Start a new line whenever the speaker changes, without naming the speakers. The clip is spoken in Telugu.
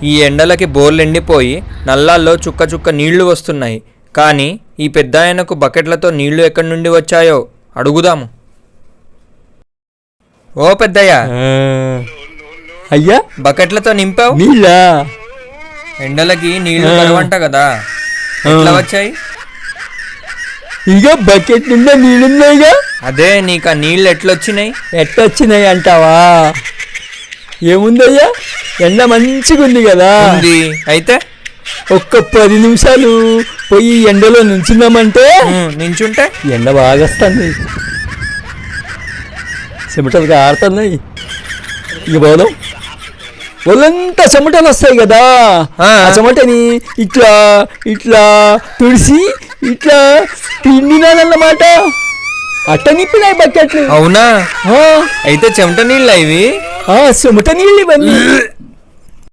ఈ ఎండలకి బోర్లు ఎండిపోయి నల్లాల్లో చుక్క చుక్క నీళ్లు వస్తున్నాయి. కానీ ఈ పెద్దాయనకు బకెట్లతో నీళ్లు ఎక్కడి నుండి వచ్చాయో అడుగుదాము. ఓ పెద్దయ్య,
అయ్యా
బకెట్లతో నింపావు?
నీళ్ళా?
ఎండలకి నీళ్లు కరవంట కదా, ఎట్లా వచ్చాయి?
ఇక బకెట్ నిండా నీళ్ళున్నాయిగా.
అదే నీకు ఆ నీళ్ళు ఎట్లొచ్చినాయి?
ఎట్టొచ్చినాయి అంటావా? ఏముందయ్యా, ఎండ మంచిగా ఉంది కదా.
ఉంది. అయితే
ఒక్క 10 నిమిషాలు పోయి ఎండలో నించున్నామంటే
నించుంటే
ఎండ బాగా వస్తుంది, చెమటలు కారుతున్నాయి. ఇక పోదాం, ఒళ్ళంతా చెమటలు వస్తాయి కదా. ఆ చెమటని ఇట్లా ఇట్లా తుడిసి ఇట్లా పిండినానన్నమాట. అట్ట నిప్పినాయి బకెట్లు.
అవునా? అయితే చెమట నీళ్ళ ఇవి?
చెమట నీళ్ళు ఇవన్నీ.